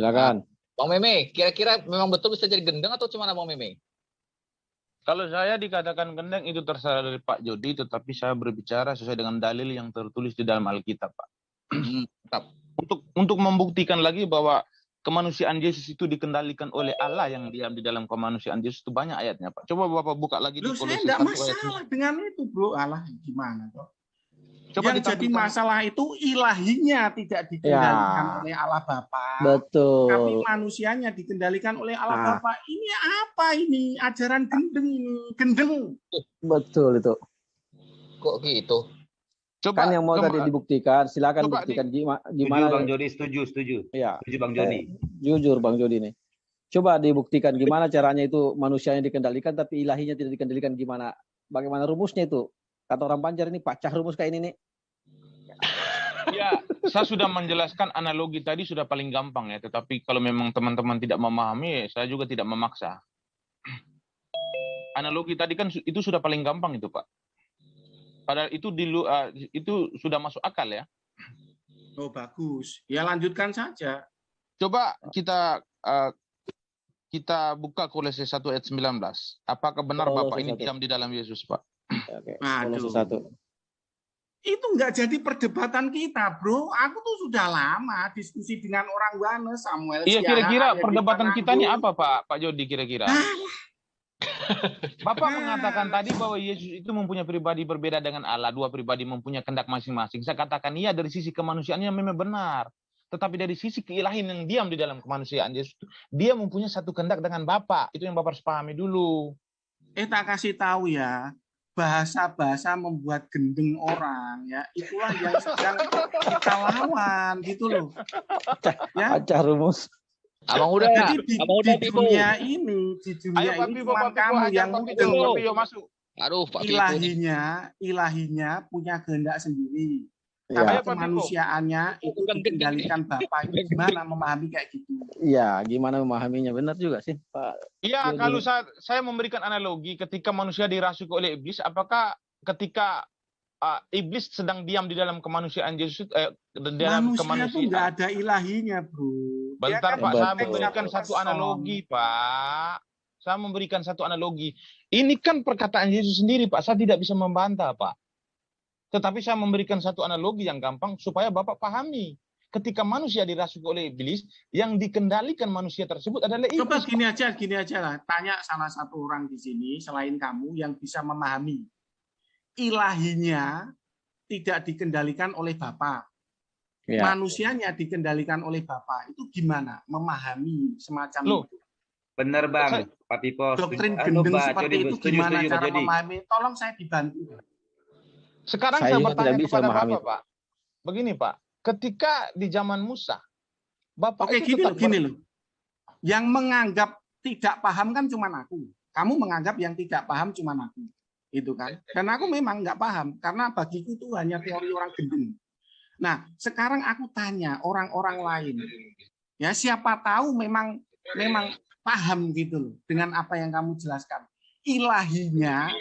Silakan. Bang Meme, kira-kira memang betul bisa jadi gendeng atau cuma Bang Meme? Kalau saya dikatakan gendeng itu terserah dari Pak Jody, tetapi saya berbicara sesuai dengan dalil yang tertulis di dalam Alkitab, Pak. Untuk membuktikan lagi bahwa kemanusiaan Yesus itu dikendalikan oleh Allah yang diam di dalam kemanusiaan Yesus itu banyak ayatnya, Pak. Coba Bapak buka lagi di Kolose 1 saya ayat 9. enggak masalah dengan itu, Bro. Allah gimana toh? Coba yang jadi masalah itu ilahinya tidak dikendalikan oleh Allah Bapa. Betul. Tapi manusianya dikendalikan oleh Allah Bapa. Ini apa ini? Ajaran gendeng ini. Gendeng. Betul itu. Kok gitu? Coba, kan yang mau tadi dibuktikan, silakan buktikan gimana. Setuju Bang Jody, setuju. Ya. Setuju Bang Jody. Jujur Bang Jody nih. Coba dibuktikan gimana caranya itu manusianya dikendalikan tapi ilahinya tidak dikendalikan gimana? Bagaimana rumusnya itu? Kata orang Banjar ini pacah rumus kayak ini nih. Ya, saya sudah menjelaskan analogi tadi sudah paling gampang ya. Tetapi kalau memang teman-teman tidak memahami, saya juga tidak memaksa. Analogi tadi kan itu sudah paling gampang itu, Pak. Padahal itu sudah masuk akal ya. Oh bagus. Ya lanjutkan saja. Coba kita buka Kolose 1 ayat 19. Apakah benar Bapak ini diam di dalam Yesus, Pak? Oke. Kolose 1. Itu nggak jadi perdebatan kita, Bro. Aku tuh sudah lama diskusi dengan orang Wane, Samuel. Iya, kira-kira perdebatan kita ini apa, Pak Jody kira-kira? Bapak mengatakan tadi bahwa Yesus itu mempunyai pribadi berbeda dengan Allah, dua pribadi mempunyai kehendak masing-masing. Saya katakan iya dari sisi kemanusiaannya memang benar. Tetapi dari sisi keilahian yang diam di dalam kemanusiaan Yesus, dia mempunyai satu kehendak dengan Bapa. Itu yang Bapak harus pahami dulu. Tak kasih tahu ya. Bahasa-bahasa membuat gendeng orang ya, itulah yang sedang kita lawan gitu loh. Ya. Acah rumus. Abang udah. Jadi di dunia ini cuma kamu yang mudeng. Aduh, Pak ilahinya punya kehendak sendiri. Tapi kemanusiaannya itu dikendalikan Bapa. Itu gimana memahami kayak gitu? Iya, gimana memahaminya? Benar juga sih, Pak. Iya, kalau saya memberikan analogi ketika manusia dirasuki oleh iblis, apakah ketika iblis sedang diam di dalam kemanusiaan Yesus, dalam manusia itu nggak ada ilahinya, Bro. Bentar, Pak, saya memberikan satu analogi, Pak. Saya memberikan satu analogi. Ini kan perkataan Yesus sendiri, Pak. Saya tidak bisa membantah, Pak. Tetapi saya memberikan satu analogi yang gampang supaya Bapak pahami. Ketika manusia dirasuki oleh iblis, yang dikendalikan manusia tersebut adalah iblis. Coba gini aja lah. Tanya salah satu orang di sini, selain kamu, yang bisa memahami. Ilahinya tidak dikendalikan oleh Bapa. Ya. Manusianya dikendalikan oleh Bapa. Itu gimana? Memahami semacam itu. Benar, Bang. Pak Pipo. Doktrin gendeng seperti itu gimana cara memahami? Tolong saya dibantu. Sekarang saya bertanya kepada Bapak, Pak. Begini, Pak. Ketika di zaman Musa, Bapak itu gini loh. Yang menganggap tidak paham kan cuma aku. Kamu menganggap yang tidak paham cuma aku. Itu kan. Dan aku memang nggak paham. Karena bagiku itu hanya teori orang gendeng. Nah, sekarang aku tanya orang-orang lain. Ya, siapa tahu memang paham gitu loh. Dengan apa yang kamu jelaskan. Ilahinya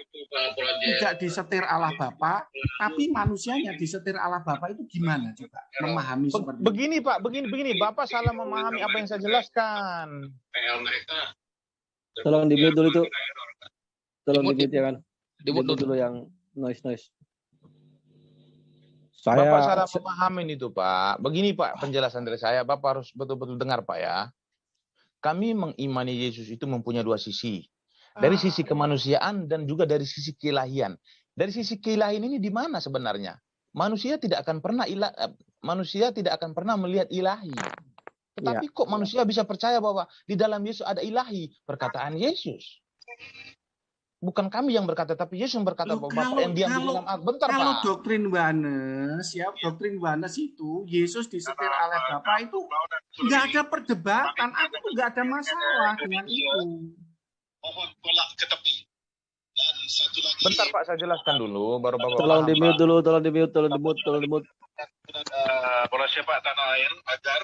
tidak disetir Allah Bapa, tapi manusianya disetir Allah Bapa itu gimana coba memahami seperti begini itu? Pak, begini Bapak salah memahami apa yang saya jelaskan. Tolong di-mute dulu itu. Tolong di-mute ya kan. Di-mute dulu yang noise. Bapak salah memahami itu, Pak. Begini, Pak, penjelasan dari saya, Bapak harus betul-betul dengar, Pak ya. Kami mengimani Yesus itu mempunyai dua sisi. Dari sisi kemanusiaan dan juga dari sisi keilahian. Dari sisi keilahian ini di mana sebenarnya? Manusia tidak akan pernah melihat ilahi. Tetapi kok manusia bisa percaya bahwa di dalam Yesus ada ilahi? Perkataan Yesus. Bukan kami yang berkata, tapi Yesus yang berkata bahwa Bapa yang diam di dalam aku. Bentar, Pak. Kalau doktrin Wanes itu Yesus disetir oleh Bapa itu nggak ada perdebatan. Aku tuh nggak ada masalah dengan itu. Mohon tolak ke tepi. Dan satu lagi. Bentar, Pak, saya jelaskan dulu baru Bapak. Tolong di-mute dulu, tolong di-mute. Bola sepak tanah air agar.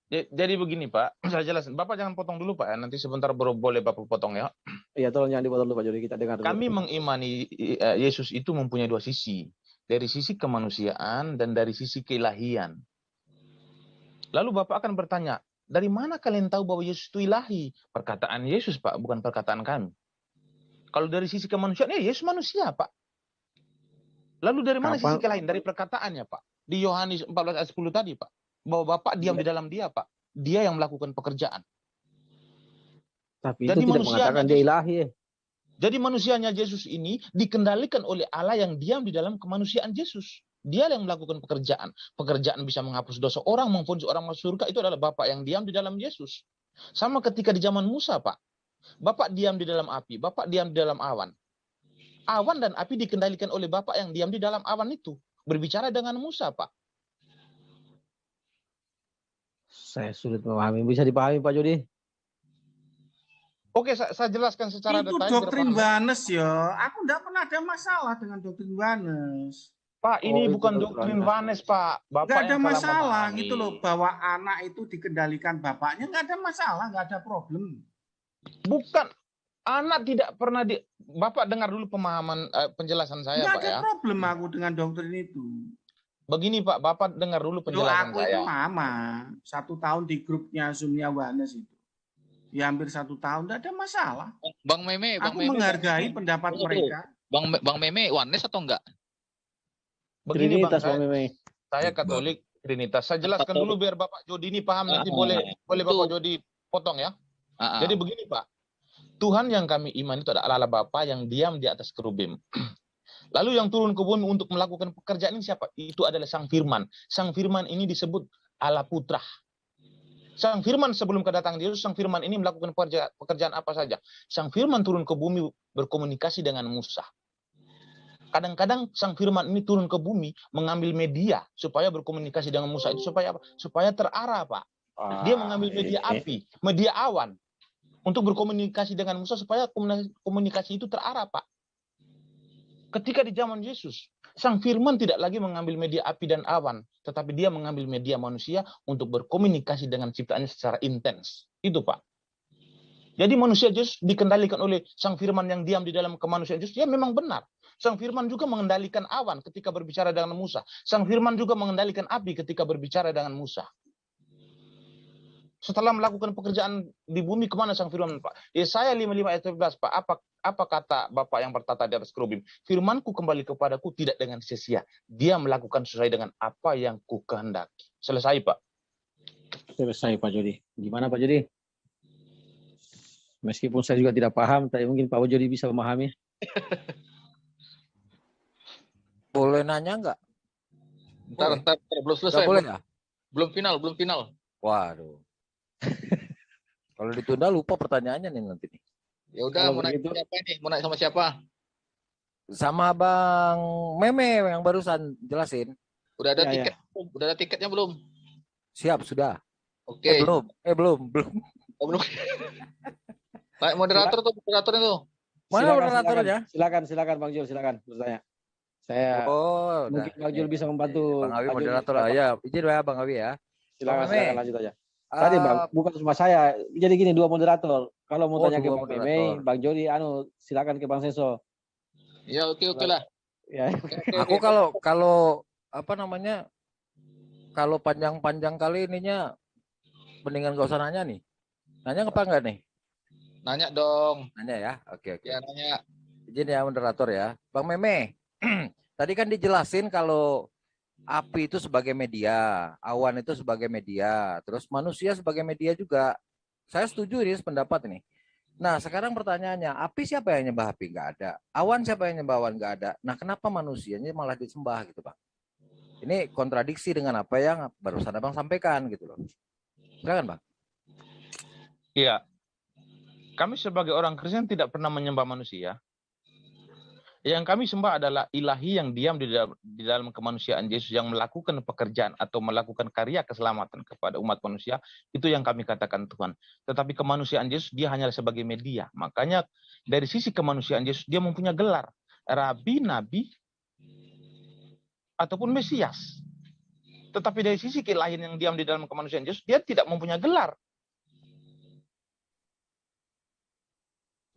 Jadi begini, Pak, saya jelasin. Bapak jangan potong dulu, Pak ya. Nanti sebentar baru boleh Bapak potong ya. Iya, tolong jangan dipotong dulu, Pak. Jadi kita dengar dulu. Kami mengimani Yesus itu mempunyai dua sisi. Dari sisi kemanusiaan dan dari sisi keilahian. Lalu Bapak akan bertanya, dari mana kalian tahu bahwa Yesus itu ilahi? Perkataan Yesus, Pak, bukan perkataan kami. Kalau dari sisi kemanusiaan, ya Yesus manusia, Pak. Lalu dari mana sisi lain? Dari perkataannya, Pak. Di Yohanes 14 ayat 10 tadi, Pak. Bahwa Bapak diam di dalam dia, Pak. Dia yang melakukan pekerjaan. Tapi Jadi itu tidak mengatakan dia ilahi. Jadi manusianya Yesus ini dikendalikan oleh Allah yang diam di dalam kemanusiaan Yesus. Dia yang melakukan pekerjaan. Pekerjaan bisa menghapus dosa orang, memvonis orang masuk surga, itu adalah Bapak yang diam di dalam Yesus. Sama ketika di zaman Musa, Pak. Bapak diam di dalam api, Bapak diam di dalam awan. Awan dan api dikendalikan oleh Bapak yang diam di dalam awan itu. Berbicara dengan Musa, Pak. Saya sulit memahami. Bisa dipahami, Pak Jody? Oke, saya jelaskan secara Itu detail. doktrin Wanes ya. Aku enggak pernah ada masalah dengan doktrin Wanes. Pak, ini itu bukan doktrin doktrin Wanes, Pak. Bapak Enggak ada yang salah masalah memahami. gitu loh, bahwa anak itu dikendalikan bapaknya, enggak ada masalah, enggak ada problem. Bukan. Anak tidak pernah Bapak dengar dulu pemahaman penjelasan saya, Enggak Pak, ada ya. problem aku dengan doktrin itu. Begini, Pak, Bapak dengar dulu penjelasan Aku saya. itu lama, 1 tahun di grupnya Zoom-nya Wanes itu. Ya hampir 1 tahun, enggak ada masalah. Bang Meme, Aku menghargai pendapat mereka. Bang Meme Wanes atau enggak? Begini, Trinitas, Bang, Bang Meme. saya Katolik Trinitas. Saya jelaskan dulu biar Bapak Jody ini paham, nanti boleh Bapak Jody potong ya. Jadi begini, Pak. Tuhan yang kami iman itu adalah Allah Bapa yang diam di atas kerubim. Lalu yang turun ke bumi untuk melakukan pekerjaan ini siapa? Itu adalah Sang Firman. Sang Firman ini disebut Allah Putra. Sang Firman sebelum kedatangan Yesus, Sang Firman ini melakukan pekerjaan apa saja. Sang Firman turun ke bumi berkomunikasi dengan Musa. Kadang-kadang Sang Firman ini turun ke bumi mengambil media supaya berkomunikasi dengan Musa. Itu supaya apa? Supaya terarah, Pak. Dia mengambil media api, media awan untuk berkomunikasi dengan Musa supaya komunikasi itu terarah, Pak. Ketika di zaman Yesus, Sang Firman tidak lagi mengambil media api dan awan, tetapi dia mengambil media manusia untuk berkomunikasi dengan ciptaannya secara intens. Itu, Pak. Jadi manusia Yesus dikendalikan oleh Sang Firman yang diam di dalam kemanusiaan Yesus. Ya memang benar. Sang Firman juga mengendalikan awan ketika berbicara dengan Musa. Sang Firman juga mengendalikan api ketika berbicara dengan Musa. Setelah melakukan pekerjaan di bumi, kemana Sang Firman, Pak? Yesaya 55 ayat 13, Pak. Apa kata Bapak yang bertata di atas kerubim? Firmanku kembali kepadaku tidak dengan sia-sia. Dia melakukan sesuai dengan apa yang ku kehendaki. Selesai, Pak. Selesai, Pak Jody. Gimana, Pak Jody? Meskipun saya juga tidak paham, tapi mungkin Pak Jody bisa memahami. Boleh nanya enggak? Ntar, belum selesai. Boleh ya? Belum final. Waduh. Kalau ditunda lupa pertanyaannya nih nanti nih. Ya udah, mau naik siapa nih? Mau naik sama siapa? Sama Bang Meme yang barusan jelasin. Udah ada tiket? Udah ada tiketnya belum? Siap, sudah. Oke. Belum. Oh, belum. Naik moderator tuh, moderatornya tuh. Mana moderatornya? Silakan Bang Jul, silakan bertanya. Saya mungkin Bang Jul bisa membantu. Bang Awi moderator ya. Izin ya Bang Awi ya. Silakan lanjut aja. Tadi Bang, bukan cuma saya. Jadi gini, 2 moderator. Kalau mau tanya ke Bang Meme, Bang Jody, silakan ke Bang Senso. Ya oke lah. Ya. Aku kalau apa namanya? Kalau panjang-panjang kali ininya mendingan gak usah nanya nih. Nanya apa enggak nih? Nanya dong. Nanya ya. Oke. Ya nanya. Izin ya moderator ya. Bang Meme. Tadi kan dijelasin kalau api itu sebagai media, awan itu sebagai media, terus manusia sebagai media juga. Saya setuju ini pendapat ini. Nah, sekarang pertanyaannya, api siapa yang nyembah api? Enggak ada. Awan siapa yang nyembah awan? Enggak ada. Nah, kenapa manusianya malah disembah gitu, Bang? Ini kontradiksi dengan apa yang barusan Abang sampaikan gitu loh. Silakan, Bang. Iya. Kami sebagai orang Kristen tidak pernah menyembah manusia. Yang kami sembah adalah ilahi yang diam di dalam kemanusiaan Yesus, yang melakukan pekerjaan atau melakukan karya keselamatan kepada umat manusia. Itu yang kami katakan Tuhan. Tetapi kemanusiaan Yesus dia hanya sebagai media. Makanya dari sisi kemanusiaan Yesus dia mempunyai gelar Rabi, Nabi, ataupun Mesias. Tetapi dari sisi keilahian yang diam di dalam kemanusiaan Yesus dia tidak mempunyai gelar.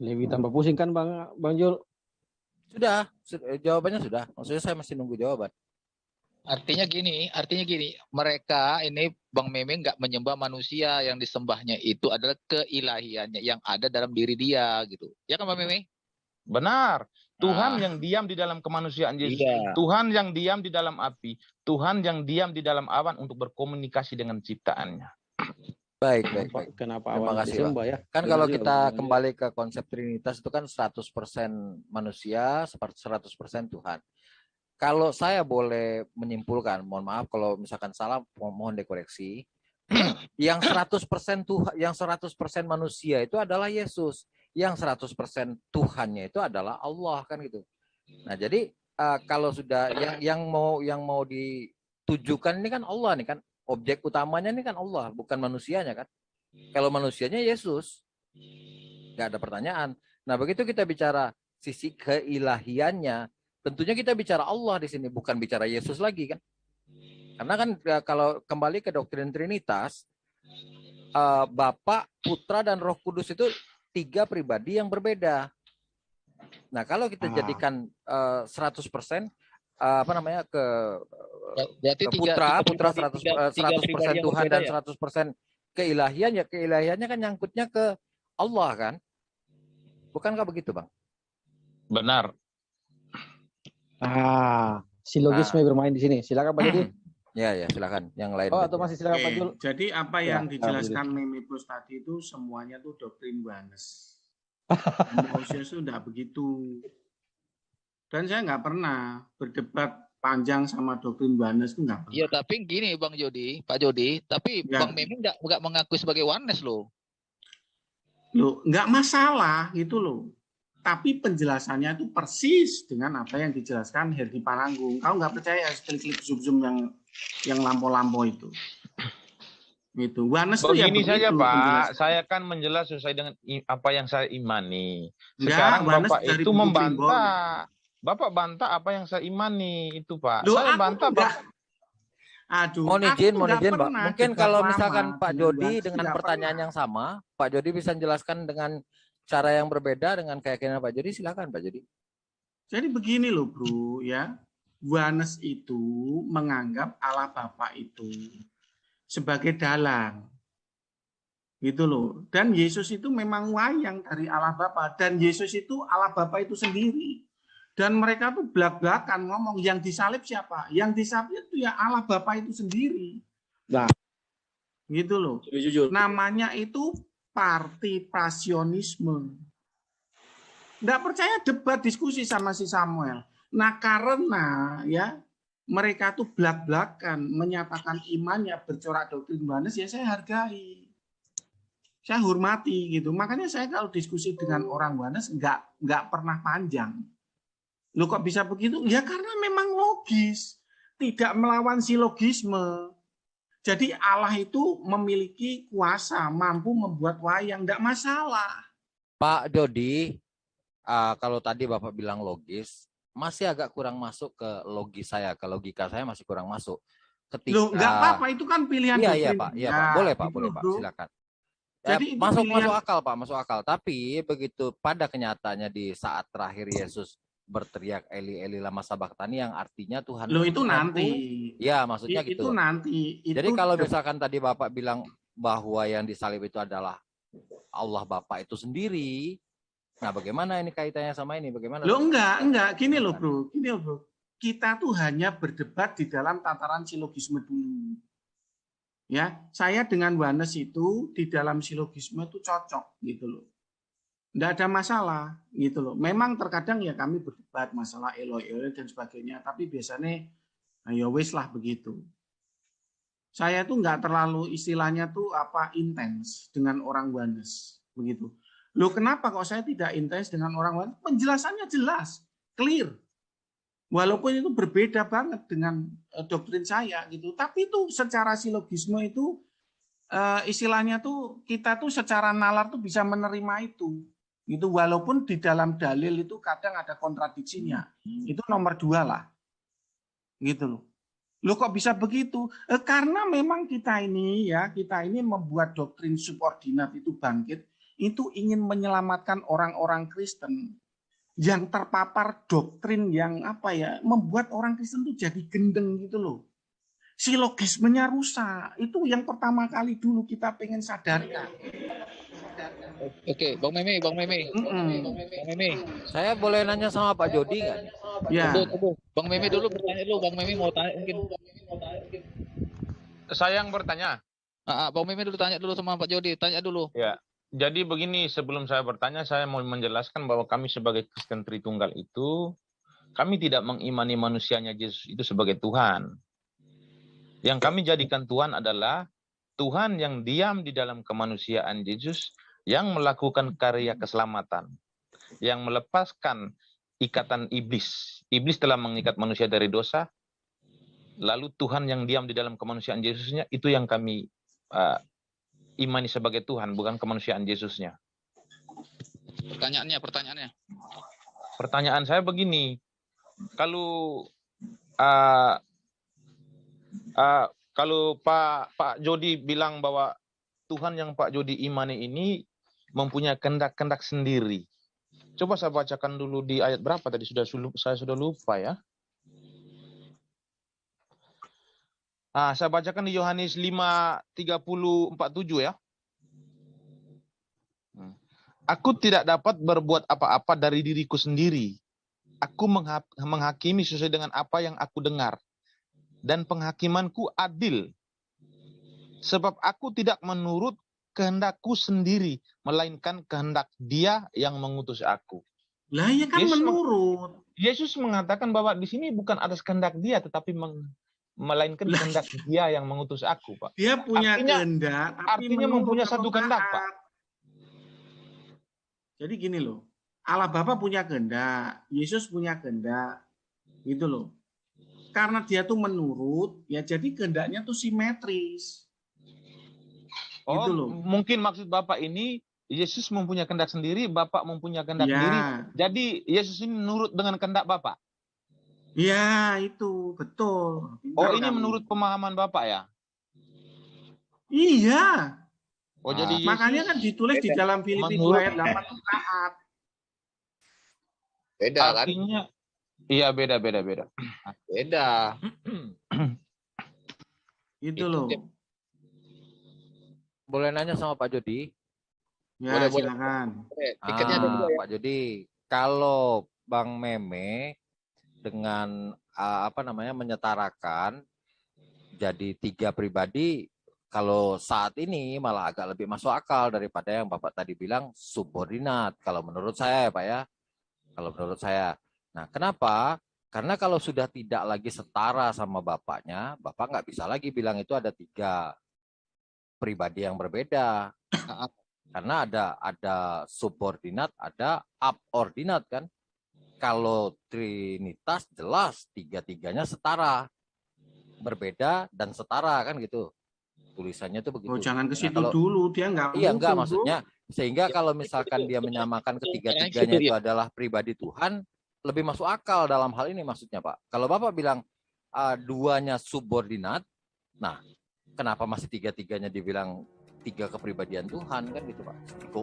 Lebih tambah pusing kan Bang Jul? Sudah, jawabannya sudah. Maksudnya saya masih nunggu jawaban. Artinya gini, mereka ini Bang Meme nggak menyembah manusia, yang disembahnya itu adalah keilahiannya yang ada dalam diri dia gitu. Ya kan Bang Meme? Benar. Tuhan Nah, yang diam di dalam kemanusiaan Yesus. iya. Tuhan yang diam di dalam api. Tuhan yang diam di dalam awan untuk berkomunikasi dengan ciptaannya. Baik. Kenapa Terima awan kasih, disembah ya? Kan Benar kalau juga, kita benar juga. kembali ke konsep Trinitas itu kan 100% manusia, 100% Tuhan. Kalau saya boleh menyimpulkan, mohon maaf kalau misalkan salah, mohon dikoreksi. Yang 100% Tuhan, yang 100% manusia itu adalah Yesus. Yang 100% Tuhannya itu adalah Allah, kan gitu. Nah, jadi kalau sudah yang mau ditujukan ini kan Allah nih kan, objek utamanya ini kan Allah, bukan manusianya kan. Kalau manusianya Yesus, nggak ada pertanyaan. Nah, begitu kita bicara sisi keilahiannya, tentunya kita bicara Allah di sini, bukan bicara Yesus lagi kan. Karena kan kalau kembali ke doktrin Trinitas, Bapa, Putra, dan Roh Kudus itu 3 pribadi yang berbeda. Nah, kalau kita jadikan 100% Berarti ke Putra 100% pribadi yang Tuhan berbeda dan ya? 100% keilahian, ya keilahiannya kan nyangkutnya ke Allah kan. Bukankah begitu, Bang? Benar. Silogisme bermain di sini. Silakan Pak Jody. Ya, silakan. Yang lain. Oh, atau masih silakan Pak Jul. Jadi apa Ya, yang dijelaskan Meme Plus tadi itu semuanya tuh doktrin Yohanes. Moses itu enggak begitu. Dan saya nggak pernah berdebat panjang sama doktrin Yohanes itu nggak pernah. Iya, tapi gini Pak Jody, tapi Ya. Bang Meme nggak mengakui sebagai oneness loh. Loh, nggak masalah gitu loh. Tapi penjelasannya itu persis dengan apa yang dijelaskan Herdi Pananggung. Kau nggak percaya klik-klik zoom yang lampau-lampau itu. Gitu. Yohanes itu ya Begini begitu saja Pak, penjelasan. saya kan menjelas sesuai dengan apa yang saya imani. Enggak, Sekarang Yohanes Bapak dari itu buku membantah. Bapak bantah apa yang saya imani itu Pak. Loh, Saya aku bantah enggak. Bapak. Aduh, Mohon aku izin, tuh nggak Pak. pernah Mungkin debat kalau lama misalkan Pak dengan Jody Yohanes, dengan nggak pertanyaan pernah. yang sama, Pak Jody bisa menjelaskan dengan cara yang berbeda dengan keyakinan Pak Jody, silakan Pak Jody. Jadi begini loh bro ya, Yohanes itu menganggap Allah Bapa itu sebagai dalang. Gitu loh. Dan Yesus itu memang wayang dari Allah Bapa, dan Yesus itu Allah Bapa itu sendiri. Dan mereka tuh belak-belakan ngomong yang disalib siapa? Yang disalib itu ya Allah Bapa itu sendiri. Nah, gitu loh. jujur. Namanya itu partipasionisme. Nggak percaya debat diskusi sama si Samuel. Nah karena ya mereka tuh belak-belakan menyatakan imannya bercorak doktrin Yohanes, ya saya hargai. Saya hormati gitu. Makanya saya kalau diskusi dengan orang Yohanes nggak pernah panjang. Loh kok bisa begitu? Ya karena memang logis, tidak melawan silogisme. Jadi Allah itu memiliki kuasa, mampu membuat wayang, nggak masalah. Pak Jody, kalau tadi Bapak bilang logis, masih agak kurang masuk ke logis saya, ke logika saya masih kurang masuk. Ketika Loh, nggak apa-apa, itu kan pilihan iya doktrin. Pak, iya Pak, boleh Pak, gitu boleh loh, Pak, bro. silakan. Jadi Masuk akal Pak, masuk akal. Tapi begitu pada kenyataannya di saat terakhir Yesus berteriak Eli Eli lama sabachthani, yang artinya Tuhan. Loh itu nanti. Ya maksudnya gitu. Itu nanti. Jadi kalau misalkan tadi Bapak bilang bahwa yang disalib itu adalah Allah Bapa itu sendiri, nah bagaimana ini kaitannya sama ini? Bagaimana? Loh enggak. Gini loh bro. Kita tuh hanya berdebat di dalam tataran silogisme dulu. Ya, saya dengan Yohanes itu di dalam silogisme itu cocok gitu loh. Enggak ada masalah gitu loh. Memang terkadang ya kami berdebat masalah Eloi dan sebagainya, tapi biasanya ya wis lah begitu. Saya tuh enggak terlalu istilahnya tuh intens dengan orang Yohanes begitu. Loh kenapa kok saya tidak intens dengan orang Yohanes? Penjelasannya jelas, clear. Walaupun itu berbeda banget dengan doktrin saya gitu, tapi itu secara silogisme itu istilahnya tuh kita tuh secara nalar tuh bisa menerima itu. Gitu, walaupun di dalam dalil itu kadang ada kontradiksinya. Itu nomor 2 lah. Gitu loh. Loh kok bisa begitu? Karena memang kita ini membuat doktrin subordinat itu bangkit, itu ingin menyelamatkan orang-orang Kristen. yang terpapar doktrin yang apa ya, membuat orang Kristen tuh jadi gendeng gitu loh. Silogismenya rusak. Itu yang pertama kali dulu kita pengen sadarkan. Oke, Bang Meme. Bang Meme. Saya boleh nanya sama Pak Jody nggak? Ya. Tunggu. Bang Meme dulu bertanya dulu. Bang Meme mau tanya mungkin. Saya yang bertanya. Bang Meme dulu tanya dulu sama Pak Jody. Tanya dulu. Ya. Jadi begini, sebelum saya bertanya, saya mau menjelaskan bahwa kami sebagai Kristen Tritunggal itu, kami tidak mengimani manusianya Yesus itu sebagai Tuhan. Yang kami jadikan Tuhan adalah Tuhan yang diam di dalam kemanusiaan Yesus, yang melakukan karya keselamatan, yang melepaskan ikatan iblis. Iblis telah mengikat manusia dari dosa, lalu Tuhan yang diam di dalam kemanusiaan Yesusnya, itu yang kami imani sebagai Tuhan, bukan kemanusiaan Yesusnya. Pertanyaannya. Pertanyaan saya begini, kalau Pak Jody bilang bahwa Tuhan yang Pak Jody imani ini mempunyai kehendak-kehendak sendiri. Coba saya bacakan dulu di ayat berapa tadi, saya sudah lupa ya. Saya bacakan di Yohanes 5:30-47 ya. Aku tidak dapat berbuat apa-apa dari diriku sendiri. Aku menghakimi sesuai dengan apa yang aku dengar. Dan penghakimanku adil. Sebab aku tidak menurut kehendakku sendiri, melainkan kehendak Dia yang mengutus aku. Lah ya kan menurut. Yesus mengatakan bahwa di sini bukan atas kehendak Dia, tetapi melainkan kehendak Dia yang mengutus aku, Pak. Dia punya kehendak, artinya mempunyai satu kehendak, Pak. Jadi gini loh, Allah Bapa punya kehendak, Yesus punya kehendak, gitu loh. Karena dia tuh menurut, ya jadi kehendaknya tuh simetris. Gitu loh. Mungkin maksud Bapak ini Yesus mempunyai kehendak sendiri, Bapak mempunyai kehendak sendiri. Jadi Yesus ini menurut dengan kehendak Bapak. Ya, itu betul. Pintar ini menurut pemahaman Bapak ya? Iya. Jadi Yesus, makanya kan ditulis di dalam Filipi 2 ayat 8 itu taat. Beda kan? Artinya, iya beda. Beda. Itu loh. Boleh nanya sama Pak Jody? Ya, silakan. Tiketnya ada juga ya. Pak Jody, kalau Bang Meme dengan menyetarakan jadi 3 pribadi, kalau saat ini malah agak lebih masuk akal daripada yang Bapak tadi bilang subordinat. Kalau menurut saya, Pak ya. Kalau menurut saya. Nah, kenapa? Karena kalau sudah tidak lagi setara sama Bapaknya, Bapak nggak bisa lagi bilang itu ada 3 pribadi yang berbeda. Karena ada subordinat, ada subordinat kan. Kalau Trinitas jelas 3-3-nya setara. Berbeda dan setara kan gitu. Tulisannya tuh begitu. Jangan ke situ dulu, dia nggak. Iya, enggak maksudnya. Sehingga kalau misalkan dia menyamakan ketiga-tiganya itu adalah pribadi Tuhan, lebih masuk akal dalam hal ini maksudnya, Pak. Kalau Bapak bilang 2-nya subordinat, nah kenapa masih 3-3-nya dibilang 3 kepribadian Tuhan kan gitu, Pak.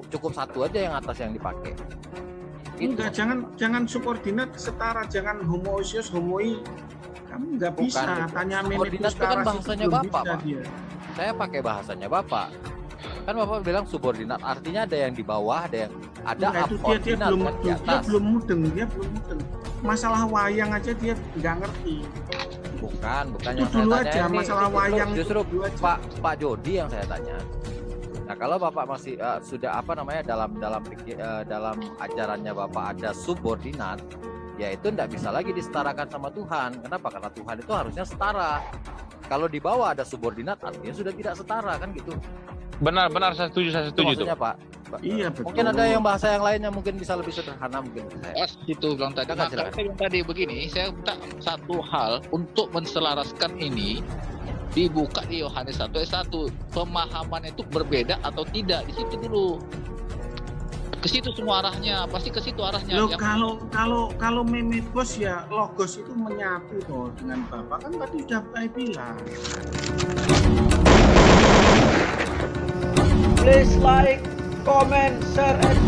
Cukup 1 aja yang atas yang dipakai. Enggak, jangan subordinat setara, jangan homoousios homoi. Kamu nggak bisa tanya subordinat itu kan bahasanya Bapak, Pak. Saya pakai bahasanya Bapak. Kan Bapak bilang subordinat, artinya ada yang di bawah, ada yang subordinat kan di atas. Dia belum mudeng. Masalah wayang aja dia nggak ngerti. Bukan itu yang dulu saya tanya. Aja, masalah wayang justru Pak Jody yang saya tanya. Nah, kalau Bapak masih sudah dalam ajarannya Bapak ada subordinat, ya itu tidak bisa lagi disetarakan sama Tuhan. Kenapa? Karena Tuhan itu harusnya setara. Kalau di bawah ada subordinat, artinya sudah tidak setara kan gitu. Benar, saya setuju maksudnya, Pak. Iya, betul. Mungkin ada yang bahasa yang lainnya mungkin bisa lebih sederhana mungkin. Itu bilang tadi. Saya bilang tadi begini, saya minta satu hal untuk menselaraskan ini dibuka di Yohanes 1 ayat 1. Pemahaman itu berbeda atau tidak, di situ dulu. Ke situ semua arahnya, pasti ke situ arahnya. Loh, kalau Meme Bos ya logos itu menyatu toh dengan Bapak, kan tadi sudah saya bilang. Please like, comment, share, and